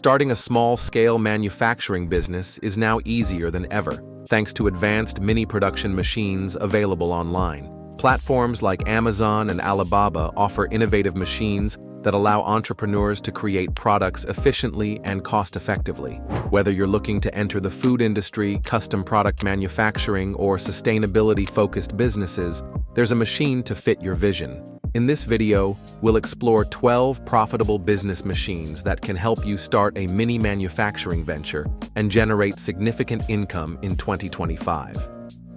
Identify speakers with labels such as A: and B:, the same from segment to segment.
A: Starting a small-scale manufacturing business is now easier than ever, thanks to advanced mini-production machines available online. Platforms like Amazon and Alibaba offer innovative machines that allow entrepreneurs to create products efficiently and cost-effectively. Whether you're looking to enter the food industry, custom product manufacturing, or sustainability-focused businesses, there's a machine to fit your vision. In this video, we'll explore 12 profitable business machines that can help you start a mini manufacturing venture and generate significant income in 2025.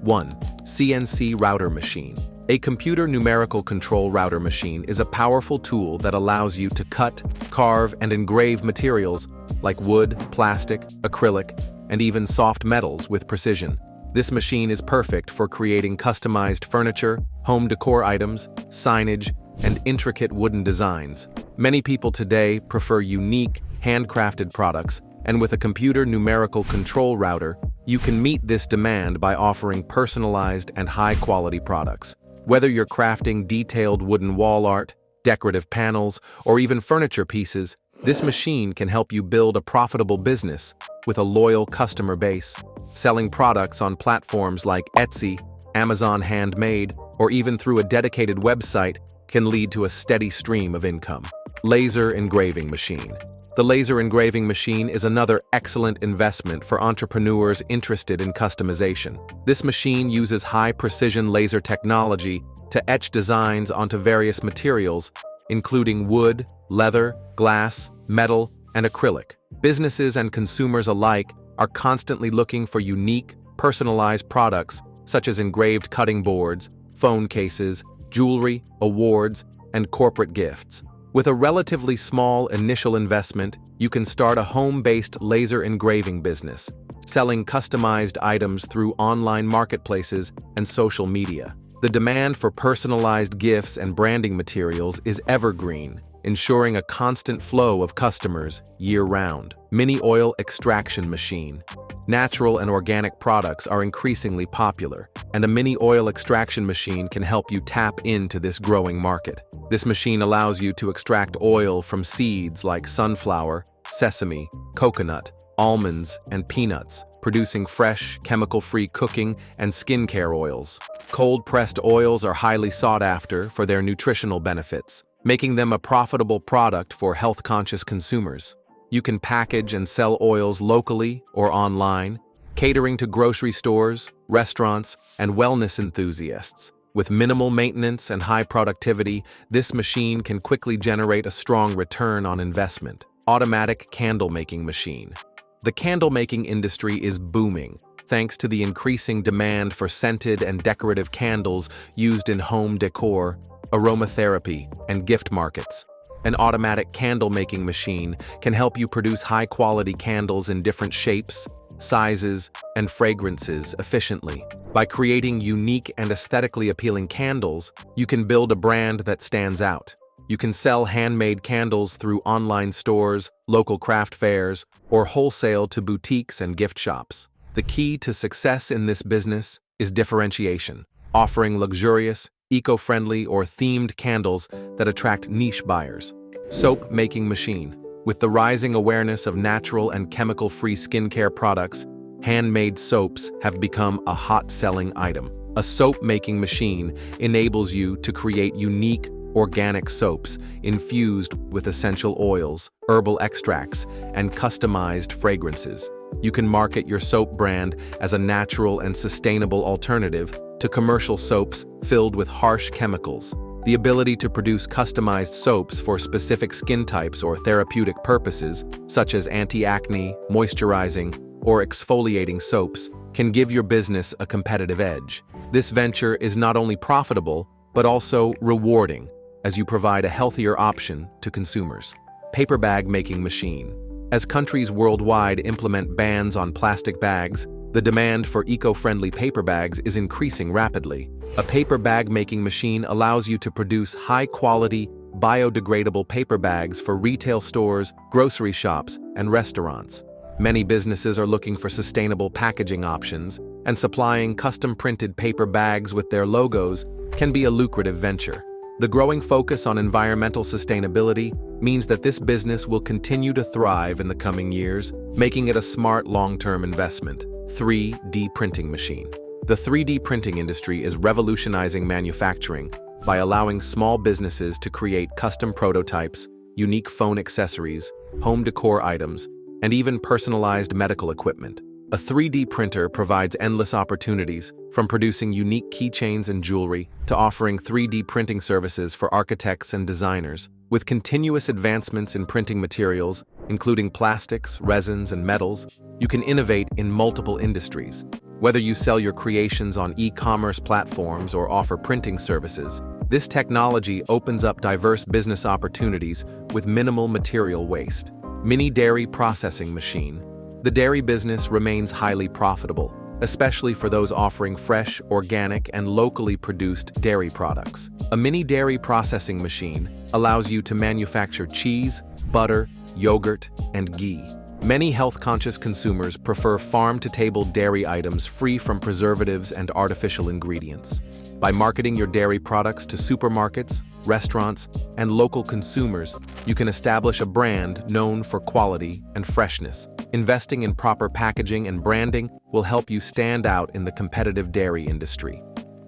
A: 1. CNC Router Machine. A computer numerical control router machine is a powerful tool that allows you to cut, carve, and engrave materials like wood, plastic, acrylic, and even soft metals with precision. This machine is perfect for creating customized furniture, home decor items, signage, and intricate wooden designs. Many people today prefer unique, handcrafted products, and with a computer numerical control router, you can meet this demand by offering personalized and high-quality products. Whether you're crafting detailed wooden wall art, decorative panels, or even furniture pieces, this machine can help you build a profitable business with a loyal customer base. Selling products on platforms like Etsy, Amazon Handmade, or even through a dedicated website can lead to a steady stream of income. Laser Engraving Machine. The laser engraving machine is another excellent investment for entrepreneurs interested in customization. This machine uses high-precision laser technology to etch designs onto various materials, including wood, leather, glass, metal, and acrylic. Businesses and consumers alike are constantly looking for unique, personalized products such as engraved cutting boards, phone cases, jewelry, awards, and corporate gifts. With a relatively small initial investment, you can start a home-based laser engraving business, selling customized items through online marketplaces and social media. The demand for personalized gifts and branding materials is evergreen, ensuring a constant flow of customers year-round. Mini Oil Extraction Machine. Natural and organic products are increasingly popular, and a mini oil extraction machine can help you tap into this growing market. This machine allows you to extract oil from seeds like sunflower, sesame, coconut, almonds, and peanuts, producing fresh, chemical-free cooking and skincare oils. Cold-pressed oils are highly sought after for their nutritional benefits, making them a profitable product for health-conscious consumers. You can package and sell oils locally or online, catering to grocery stores, restaurants, and wellness enthusiasts. With minimal maintenance and high productivity, this machine can quickly generate a strong return on investment. Automatic Candle Making Machine. The candle-making industry is booming, thanks to the increasing demand for scented and decorative candles used in home decor, aromatherapy, and gift markets. An automatic candle-making machine can help you produce high-quality candles in different shapes, sizes, and fragrances efficiently. By creating unique and aesthetically appealing candles, you can build a brand that stands out. You can sell handmade candles through online stores, local craft fairs, or wholesale to boutiques and gift shops. The key to success in this business is differentiation, offering luxurious, eco-friendly, or themed candles that attract niche buyers. Soap Making Machine. With the rising awareness of natural and chemical-free skincare products, handmade soaps have become a hot-selling item. A soap-making machine enables you to create unique, organic soaps infused with essential oils, herbal extracts, and customized fragrances. You can market your soap brand as a natural and sustainable alternative to commercial soaps filled with harsh chemicals. The ability to produce customized soaps for specific skin types or therapeutic purposes, such as anti-acne, moisturizing, or exfoliating soaps, can give your business a competitive edge. This venture is not only profitable, but also rewarding, as you provide a healthier option to consumers. Paper Bag Making Machine. As countries worldwide implement bans on plastic bags, the demand for eco-friendly paper bags is increasing rapidly. A paper bag making machine allows you to produce high-quality, biodegradable paper bags for retail stores, grocery shops, and restaurants. Many businesses are looking for sustainable packaging options, and supplying custom-printed paper bags with their logos can be a lucrative venture. The growing focus on environmental sustainability means that this business will continue to thrive in the coming years, making it a smart long-term investment. 3D printing machine. The 3D printing industry is revolutionizing manufacturing by allowing small businesses to create custom prototypes, unique phone accessories, home decor items, and even personalized medical equipment. A 3D printer provides endless opportunities, from producing unique keychains and jewelry to offering 3D printing services for architects and designers. With continuous advancements in printing materials, including plastics, resins, and metals, you can innovate in multiple industries. Whether you sell your creations on e-commerce platforms or offer printing services, this technology opens up diverse business opportunities with minimal material waste. Mini dairy processing machine. The dairy business remains highly profitable, especially for those offering fresh, organic, and locally produced dairy products. A mini dairy processing machine allows you to manufacture cheese, butter, yogurt, and ghee. Many health-conscious consumers prefer farm-to-table dairy items free from preservatives and artificial ingredients. By marketing your dairy products to supermarkets, restaurants, and local consumers, you can establish a brand known for quality and freshness. Investing in proper packaging and branding will help you stand out in the competitive dairy industry.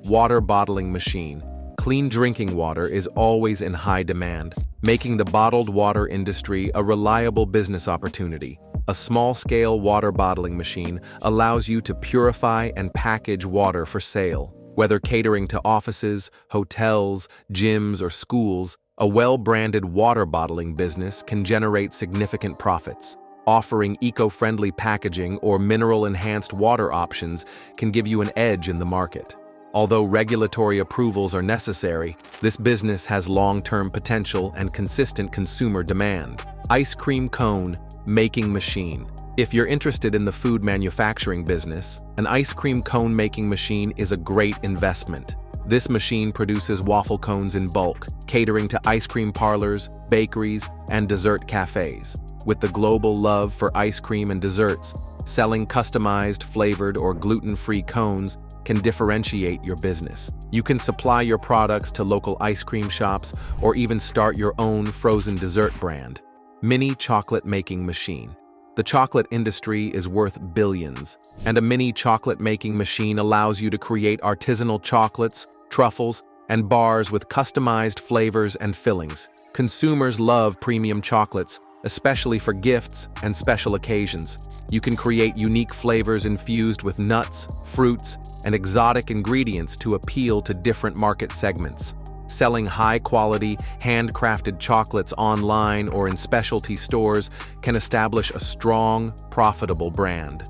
A: Water bottling machine. Clean drinking water is always in high demand, making the bottled water industry a reliable business opportunity. A small-scale water bottling machine allows you to purify and package water for sale. Whether catering to offices, hotels, gyms, or schools, a well-branded water bottling business can generate significant profits. Offering eco-friendly packaging or mineral-enhanced water options can give you an edge in the market. Although regulatory approvals are necessary, this business has long-term potential and consistent consumer demand. Ice cream cone making machine. If you're interested in the food manufacturing business, an ice cream cone making machine is a great investment. This machine produces waffle cones in bulk, catering to ice cream parlors, bakeries, and dessert cafes. With the global love for ice cream and desserts, selling customized, flavored, or gluten-free cones can differentiate your business. You can supply your products to local ice cream shops or even start your own frozen dessert brand. Mini chocolate making machine. The chocolate industry is worth billions, and a mini chocolate making machine allows you to create artisanal chocolates, truffles, and bars with customized flavors and fillings. Consumers love premium chocolates, especially for gifts and special occasions. You can create unique flavors infused with nuts, fruits, and exotic ingredients to appeal to different market segments. Selling high-quality, handcrafted chocolates online or in specialty stores can establish a strong, profitable brand.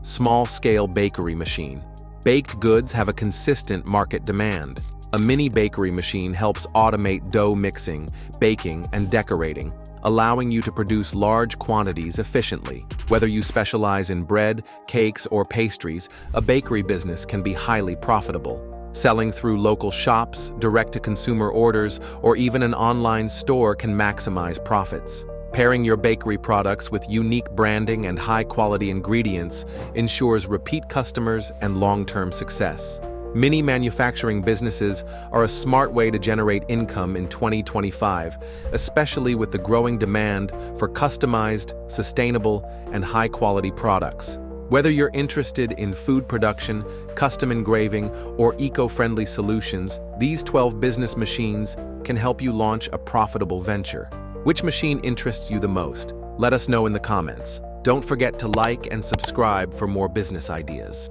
A: Small-scale bakery machine. Baked goods have a consistent market demand. A mini bakery machine helps automate dough mixing, baking, and decorating, allowing you to produce large quantities efficiently. Whether you specialize in bread, cakes, or pastries, a bakery business can be highly profitable. Selling through local shops, direct-to-consumer orders, or even an online store can maximize profits. Pairing your bakery products with unique branding and high-quality ingredients ensures repeat customers and long-term success. Mini manufacturing businesses are a smart way to generate income in 2025, especially with the growing demand for customized, sustainable, and high-quality products. Whether you're interested in food production, custom engraving, or eco-friendly solutions, these 12 business machines can help you launch a profitable venture. Which machine interests you the most? Let us know in the comments. Don't forget to like and subscribe for more business ideas.